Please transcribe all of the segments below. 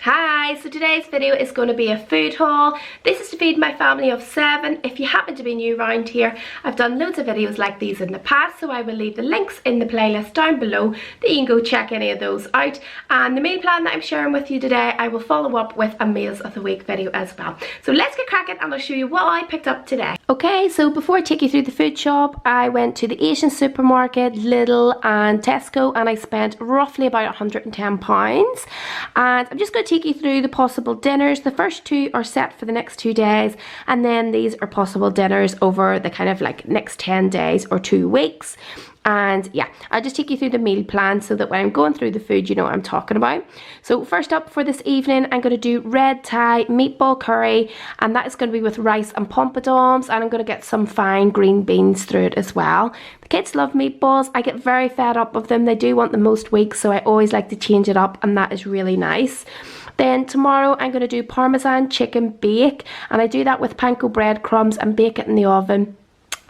Hi, so today's video is going to be a food haul. This is to feed my family of 7. If you happen to be new around here, I've done loads of videos like these in the past, so I will leave the links in the playlist down below that you can go check any of those out. And the meal plan that I'm sharing with you today, I will follow up with a meals of the week video as well. So let's get cracking and I'll show you what I picked up today. Okay, so before I take you through the food shop, I went to the Asian supermarket, Lidl and Tesco, and I spent roughly about £110. And I'm just going to take you through the possible dinners. The first two are set for the next 2 days, and then these are possible dinners over the kind of like next 10 days or 2 weeks. And yeah, I'll just take you through the meal plan so that when I'm going through the food, you know what I'm talking about. So first up for this evening, I'm going to do red Thai meatball curry, and that is going to be with rice and pompadons, and I'm going to get some fine green beans through it as well. The kids love meatballs. I get very fed up of them. They do want them most weeks, so I always like to change it up, and that is really nice. Then tomorrow I'm going to do Parmesan chicken bake, and I do that with panko breadcrumbs and bake it in the oven.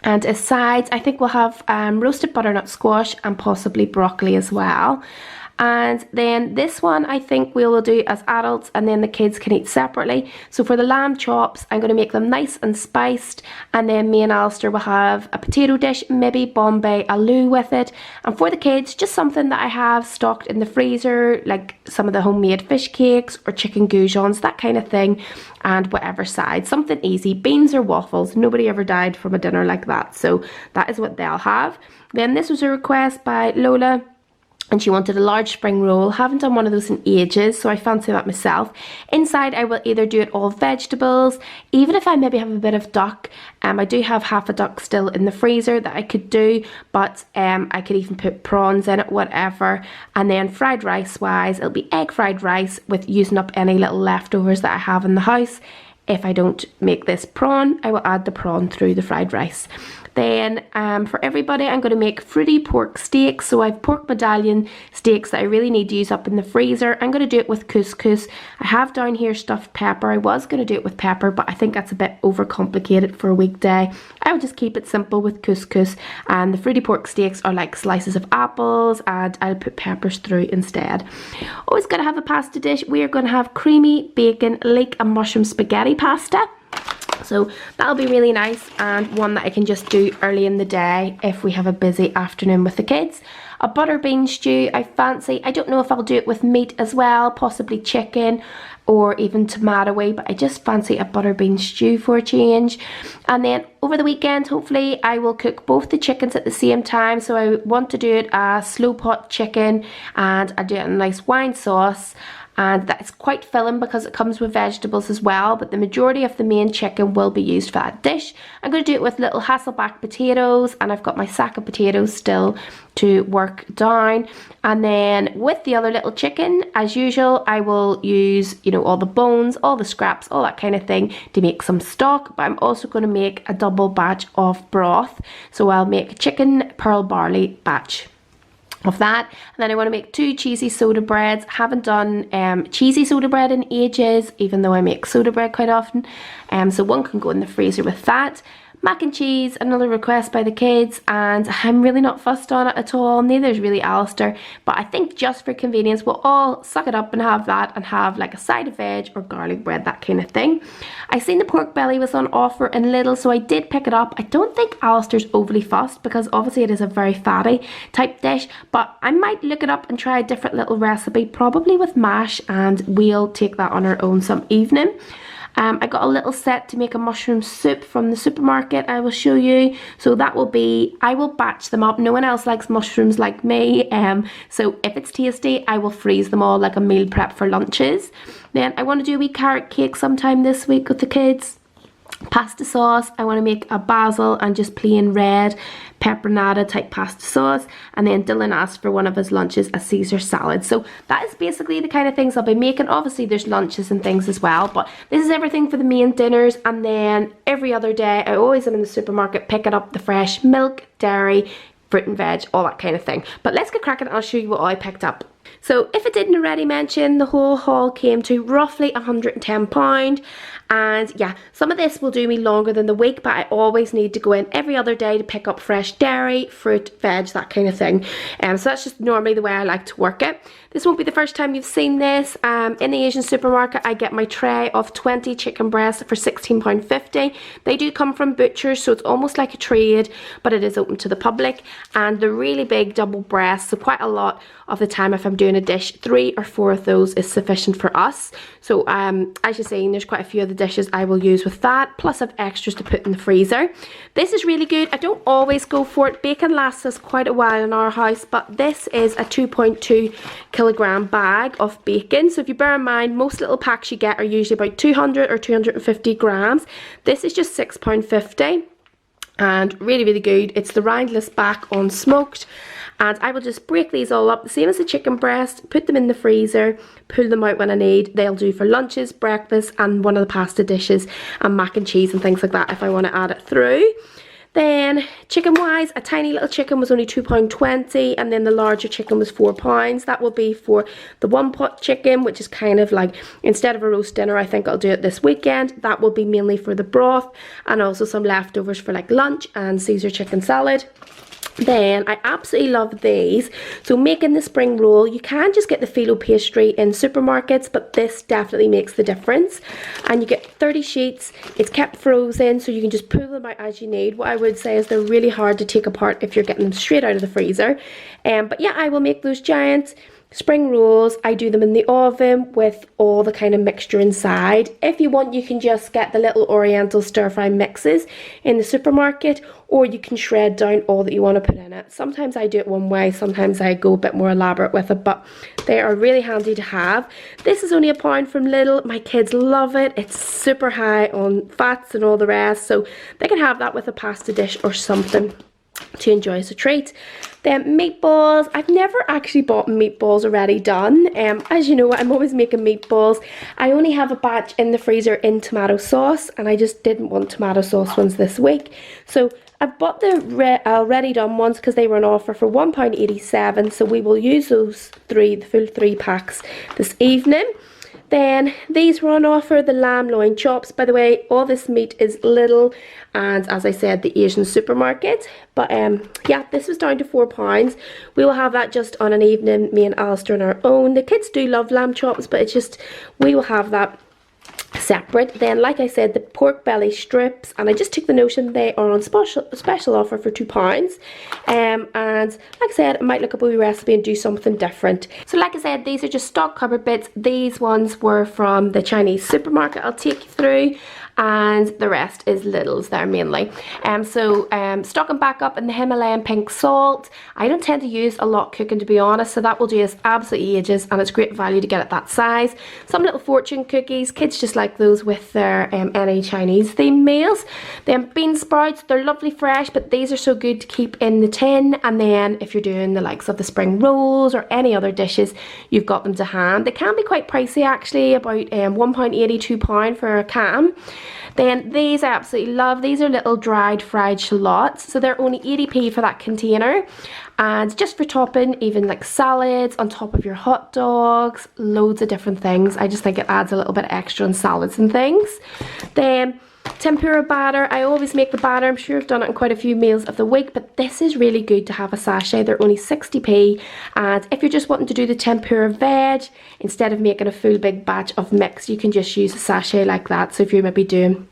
And as sides, I think we'll have roasted butternut squash and possibly broccoli as well. And then this one I think we will do as adults, and then the kids can eat separately. So for the lamb chops, I'm going to make them nice and spiced, and then me and Alistair will have a potato dish, maybe Bombay aloo with it. And for the kids, just something that I have stocked in the freezer, like some of the homemade fish cakes or chicken goujons, that kind of thing, and whatever side, something easy, beans or waffles. Nobody ever died from a dinner like that, so that is what they'll have. Then this was a request by Lola, and she wanted a large spring roll. Haven't done one of those in ages, so I fancy that myself. Inside I will either do it all vegetables, even if I maybe have a bit of duck. I do have half a duck still in the freezer that I could do, but I could even put prawns in it, whatever. And then fried rice wise, it'll be egg fried rice with using up any little leftovers that I have in the house. If I don't make this prawn, I will add the prawn through the fried rice. Then for everybody, I'm going to make fruity pork steaks. So I've pork medallion steaks that I really need to use up in the freezer. I'm going to do it with couscous. I have down here stuffed pepper. I was going to do it with pepper, but I think that's a bit overcomplicated for a weekday. I would just keep it simple with couscous. And the fruity pork steaks are like slices of apples, and I'll put peppers through instead. Always got to have a pasta dish. We are going to have creamy bacon, leek and mushroom spaghetti pasta. So that'll be really nice, and one that I can just do early in the day if we have a busy afternoon with the kids. A butter bean stew I fancy. I don't know if I'll do it with meat as well, possibly chicken or even tomato-y, but I just fancy a butter bean stew for a change. And then over the weekend, hopefully I will cook both the chickens at the same time. So I want to do it a slow pot chicken, and I do it in a nice wine sauce. And that's quite filling because it comes with vegetables as well, but the majority of the main chicken will be used for that dish. I'm going to do it with little Hasselback potatoes, and I've got my sack of potatoes still to work down. And then with the other little chicken, as usual, I will use, you know, all the bones, all the scraps, all that kind of thing to make some stock. But I'm also going to make a double batch of broth. So I'll make a chicken pearl barley batch of that, and then I want to make 2 cheesy soda breads. Haven't done cheesy soda bread in ages, even though I make soda bread quite often, so one can go in the freezer with that. Mac and cheese, another request by the kids, and I'm really not fussed on it at all, neither is really Alistair, but I think just for convenience we'll all suck it up and have that, and have like a side of veg or garlic bread, that kind of thing. I seen the pork belly was on offer in Lidl, so I did pick it up. I don't think Alistair's overly fussed because obviously it is a very fatty type dish, but I might look it up and try a different little recipe, probably with mash, and we'll take that on our own some evening. I got a little set to make a mushroom soup from the supermarket. I will show you. So that will be, I will batch them up. No one else likes mushrooms like me. So if it's tasty, I will freeze them all like a meal prep for lunches. Then I want to do a wee carrot cake sometime this week with the kids. Pasta sauce, I want to make a basil and just plain red peperonata type pasta sauce. And then Dylan asked for one of his lunches, a Caesar salad. So that is basically the kind of things I'll be making. Obviously there's lunches and things as well, but this is everything for the main dinners. And then every other day I always am in the supermarket picking up the fresh milk, dairy, fruit and veg, all that kind of thing. But let's get cracking and I'll show you what I picked up. So if I didn't already mention, the whole haul came to roughly £110. And yeah, some of this will do me longer than the week, but I always need to go in every other day to pick up fresh dairy, fruit, veg, that kind of thing. So that's just normally the way I like to work it. This won't be the first time you've seen this. In the Asian supermarket, I get my tray of 20 chicken breasts for £16.50. They do come from butchers, so it's almost like a trade, but it is open to the public. And they're really big double breasts, so quite a lot of the time if I'm doing a dish, 3 or 4 of those is sufficient for us. So as you're seeing, there's quite a few of the dishes I will use with that, plus I've extras to put in the freezer. This is really good. I don't always go for it. Bacon lasts us quite a while in our house, but this is a 2.2 kilogram bag of bacon. So if you bear in mind, most little packs you get are usually about 200 or 250 grams. This is just £6.50 and really, really good. It's the rindless back unsmoked. And I will just break these all up, the same as the chicken breast, put them in the freezer, pull them out when I need. They'll do for lunches, breakfast, and one of the pasta dishes, and mac and cheese and things like that if I want to add it through. Then chicken wise, a tiny little chicken was only £2.20, and then the larger chicken was £4. That will be for the one pot chicken, which is kind of like, instead of a roast dinner, I think I'll do it this weekend. That will be mainly for the broth, and also some leftovers for like lunch and Caesar chicken salad. Then I absolutely love these. So making the spring roll, you can just get the phyllo pastry in supermarkets, but this definitely makes the difference. And you get 30 sheets. It's kept frozen, so you can just pull them out as you need. What I would say is they're really hard to take apart if you're getting them straight out of the freezer. But yeah, I will make those giant spring rolls. I do them in the oven with all the kind of mixture inside. If you want, you can just get the little oriental stir fry mixes in the supermarket, or you can shred down all that you want to put in it. Sometimes I do it one way, sometimes I go a bit more elaborate with it, but they are really handy to have. This is only £1 from Lidl. My kids love it. It's super high on fats and all the rest, so they can have that with a pasta dish or something to enjoy as a treat. Then meatballs. I've never actually bought meatballs already done. As you know, I'm always making meatballs. I only have a batch in the freezer in tomato sauce, and I just didn't want tomato sauce ones this week. So I've bought the already done ones because they were on offer for £1.87. So we will use those the full 3 packs this evening. Then these were on offer, the lamb loin chops. By the way, all this meat is Lidl and, as I said, the Asian supermarket. But yeah, this was down to £4. We will have that just on an evening, me and Alistair on our own. The kids do love lamb chops, but it's just, we will have that separate. Then, like I said, the pork belly strips, and I just took the notion they are on special offer for £2. And like I said, I might look up a wee recipe and do something different. So like I said, these are just stock cupboard bits. These ones were from the Chinese supermarket I'll take you through, and the rest is Lidl's there mainly. Stocking back up in the Himalayan pink salt. I don't tend to use a lot cooking, to be honest, so that will do us absolutely ages, and it's great value to get at that size. Some little fortune cookies, kids just like those with their any Chinese themed meals. Then bean sprouts, they're lovely fresh, but these are so good to keep in the tin, and then if you're doing the likes of the spring rolls or any other dishes, you've got them to hand. They can be quite pricey actually, about £1.80, £2 for a can. Then these I absolutely love. These are little dried fried shallots, so they're only 80p for that container, and just for topping even like salads on top of your hot dogs, loads of different things. I just think it adds a little bit extra on salads and things. Then tempura batter. I always make the batter. I'm sure I've done it in quite a few meals of the week, but this is really good to have a sachet. They're only 60p, and if you're just wanting to do the tempura veg, instead of making a full big batch of mix, you can just use a sachet like that. So if you're maybe doing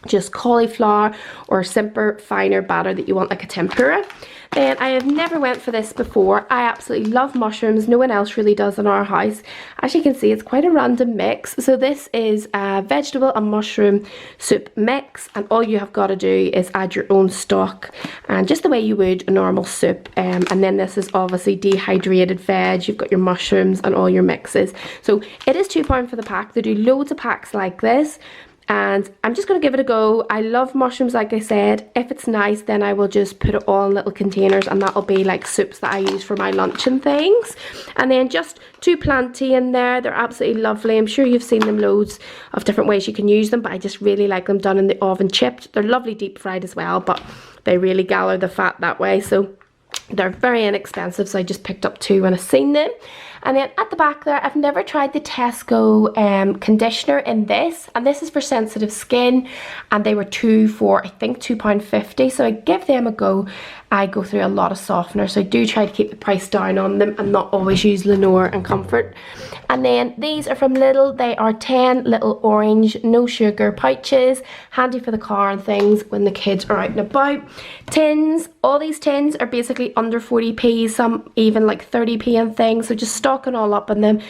just cauliflower or simpler, finer batter that you want like a tempura. Then I have never went for this before. I absolutely love mushrooms. No one else really does in our house. As you can see, it's quite a random mix. So this is a vegetable and mushroom soup mix, and all you have got to do is add your own stock, and just the way you would a normal soup. And then this is obviously dehydrated veg. You've got your mushrooms and all your mixes. So it is £2 for the pack. They do loads of packs like this, and I'm just going to give it a go. I love mushrooms, like I said. If it's nice, then I will just put it all in little containers, and that'll be like soups that I use for my lunch and things. And then just 2 plantain in there. They're absolutely lovely. I'm sure you've seen them loads of different ways you can use them, but I just really like them done in the oven chipped. They're lovely deep fried as well, but they really gather the fat that way, so they're very inexpensive, so I just picked up 2 when I seen them. And then at the back there, I've never tried the Tesco conditioner in this, and this is for sensitive skin, and they were two for I think £2.50, so I give them a go. I go through a lot of softener, so I do try to keep the price down on them and not always use Lenore and Comfort. And then these are from Lidl. They are 10 little orange no sugar pouches, handy for the car and things when the kids are out and about. Tins, all these tins are basically under 40p, some even like 30p and things, so just stock it all up in them.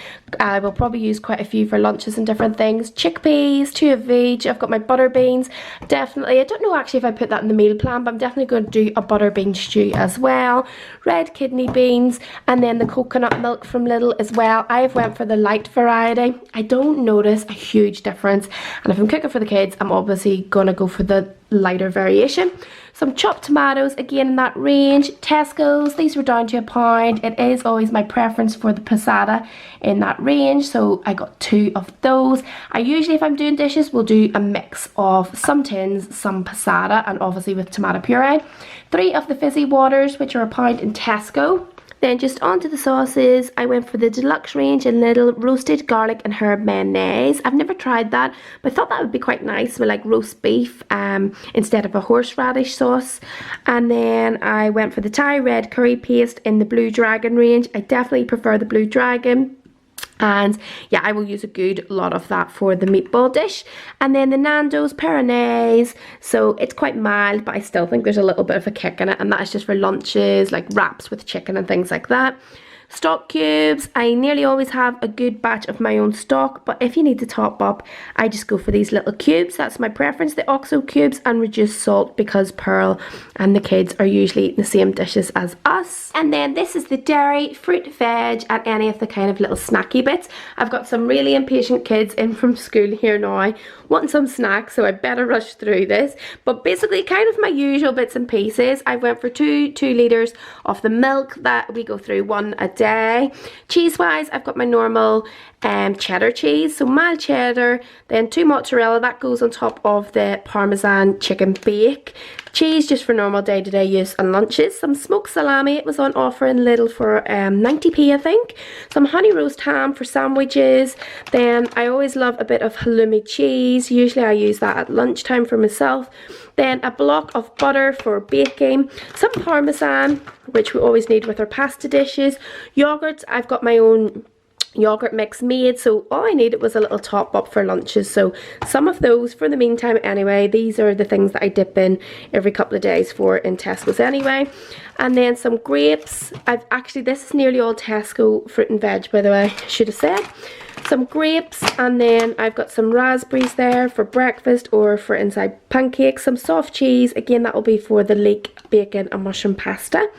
I will probably use quite a few for lunches and different things. Chickpeas, 2 of veg. I've got my butter beans. Definitely, I don't know actually if I put that in the meal plan, but I'm definitely going to do a butter bean stew as well. Red kidney beans, and then the coconut milk from Lidl as well. I've went for the light variety. I don't notice a huge difference, and if I'm cooking for the kids, I'm obviously gonna go for the lighter variation. Some chopped tomatoes, again in that range. Tesco's, these were down to £1. It is always my preference for the passata in that range, so I got 2 of those. I usually, if I'm doing dishes, will do a mix of some tins, some passata, and obviously with tomato puree. 3 of the fizzy waters, which are £1 in Tesco. Then just onto the sauces, I went for the deluxe range in Lidl, roasted garlic and herb mayonnaise. I've never tried that, but I thought that would be quite nice with like roast beef instead of a horseradish sauce. And then I went for the Thai red curry paste in the Blue Dragon range. I definitely prefer the Blue Dragon. And yeah, I will use a good lot of that for the meatball dish. And then the Nando's Peronaise, so it's quite mild, but I still think there's a little bit of a kick in it, and that is just for lunches, like wraps with chicken and things like that. Stock cubes, I nearly always have a good batch of my own stock, but if you need to top up, I just go for these little cubes. That's my preference, the OXO cubes, and reduced salt, because Pearl and the kids are usually eating the same dishes as us. And then this is the dairy, fruit, veg, and any of the kind of little snacky bits. I've got some really impatient kids in from school here now, wanting some snacks, so I better rush through this. But basically kind of my usual bits and pieces. I went for 2 litres of the milk that we go through, 1 a day. Cheese wise, I've got my normal cheddar cheese, so mild cheddar, then 2 mozzarella, that goes on top of the Parmesan chicken bake. Cheese just for normal day-to-day use and lunches. Some smoked salami, it was on offer in Lidl for 90p I think. Some honey roast ham for sandwiches. Then I always love a bit of halloumi cheese, usually I use that at lunchtime for myself. Then a block of butter for baking. Some Parmesan, which we always need with our pasta dishes. Yogurts, I've got my own yogurt mix made, so all I needed was a little top up for lunches, so some of those for the meantime anyway. These are the things that I dip in every couple of days for in Tesco's anyway. And then some grapes. I've actually, this is nearly all Tesco fruit and veg, by the way, I should have said. Some grapes, and then I've got some raspberries there for breakfast or for inside pancakes. Some soft cheese, again that will be for the leek, bacon and mushroom pasta.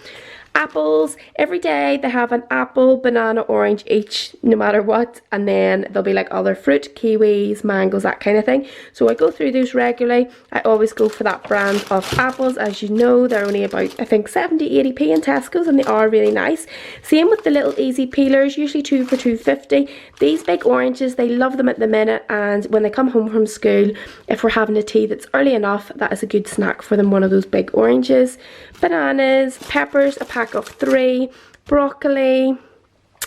Apples, every day they have an apple, banana, orange each, no matter what, and then there'll be like other fruit, kiwis, mangoes, that kind of thing. So I go through those regularly. I always go for that brand of apples. As you know, they're only about I think 70-80p in Tesco's, and they are really nice. Same with the little easy peelers, usually 2 for £2.50. These big oranges, they love them at the minute, and when they come home from school, if we're having a tea that's early enough, that is a good snack for them, one of those big oranges. Bananas, peppers, a pack of 3, broccoli,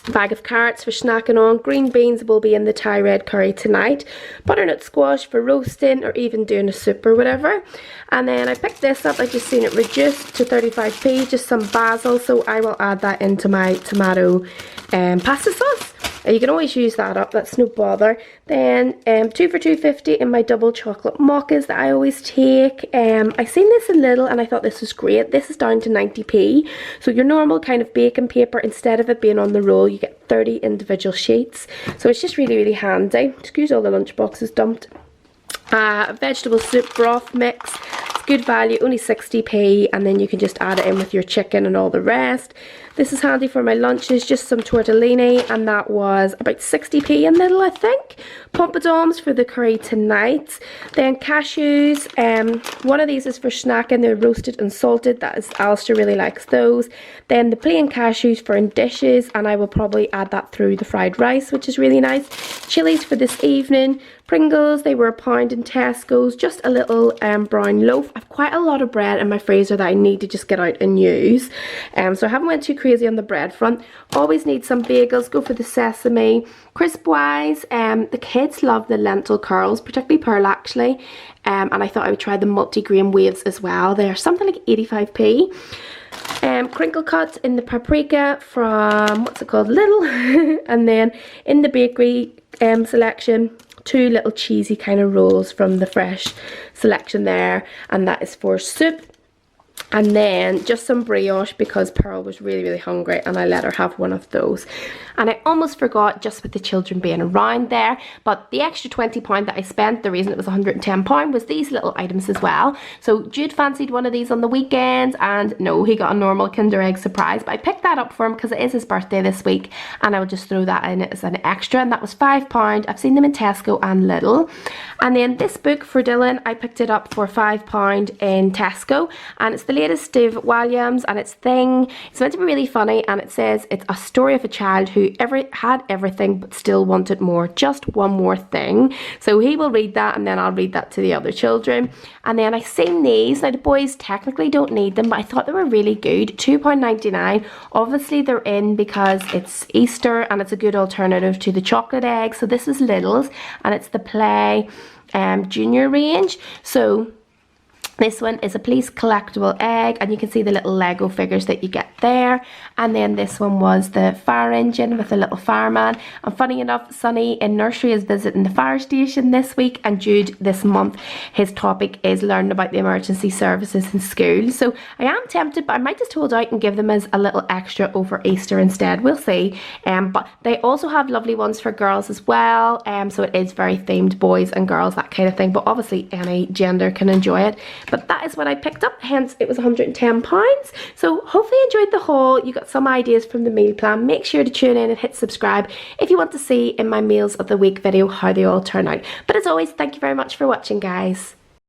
a bag of carrots for snacking on. Green beans will be in the Thai red curry tonight. Butternut squash for roasting or even doing a soup or whatever. And then I picked this up, I just seen it reduced to 35p, just some basil, so I will add that into my tomato pasta sauce. You can always use that up, that's no bother. Then 2 for £2.50 in my double chocolate mochas that I always take. I seen this in Lidl and I thought this was great. This is down to 90p. So your normal kind of baking paper, instead of it being on the roll, you get 30 individual sheets. So it's just really, really handy. Excuse all the lunch boxes dumped. Vegetable soup broth mix. It's good value, only 60p, and then you can just add it in with your chicken and all the rest. This is handy for my lunches, just some tortellini, and that was about 60p in Lidl, I think. Pompadons for the curry tonight. Then cashews, one of these is for snacking, they're roasted and salted, that is, Alistair really likes those. Then the plain cashews for in dishes, and I will probably add that through the fried rice, which is really nice. Chilies for this evening. Pringles, they were £1 in Tesco's, just a little brown loaf. I've quite a lot of bread in my freezer that I need to just get out and use. So I haven't went too crazy crazy on the bread front. Always need some bagels, go for the sesame. Crisp wise, the kids love the lentil curls, particularly Pearl actually. And I thought I would try the multi-grain waves as well. They're something like 85p. Crinkle cuts in the paprika from, what's it called, Lidl. And then in the bakery selection, 2 little cheesy kind of rolls from the fresh selection there, and that is for soup. And then just some brioche because Pearl was really hungry and I let her have one of those. And I almost forgot, just with the children being around there, but the extra £20 that I spent, the reason it was £110 was these little items as well. So Jude fancied one of these on the weekends, and no, he got a normal Kinder Egg surprise, but I picked that up for him because it is his birthday this week and I will just throw that in as an extra, and that was £5. I've seen them in Tesco and Lidl. And then this book for Dylan, I picked it up for £5 in Tesco, and it's the latest Steve Williams, and it's meant to be really funny, and it says it's a story of a child who had everything but still wanted more, just one more thing. So he will read that and then I'll read that to the other children. And then I seen these. Now the boys technically don't need them, but I thought they were really good. £2.99. Obviously they're in because it's Easter and it's a good alternative to the chocolate egg. So this is Lidl's and it's the Play Junior range. So this one is a police collectible egg, and you can see the little Lego figures that you get there. And then this one was the fire engine with a little fireman. And funny enough, Sonny in nursery is visiting the fire station this week, and Jude this month, his topic is learning about the emergency services in school. So I am tempted, but I might just hold out and give them as a little extra over Easter instead. We'll see. But they also have lovely ones for girls as well. So it is very themed, boys and girls, that kind of thing. But obviously any gender can enjoy it. But that is what I picked up, hence it was £110. So hopefully you enjoyed the haul. You got some ideas from the meal plan. Make sure to tune in and hit subscribe if you want to see in my meals of the week video how they all turn out. But as always, thank you very much for watching, guys.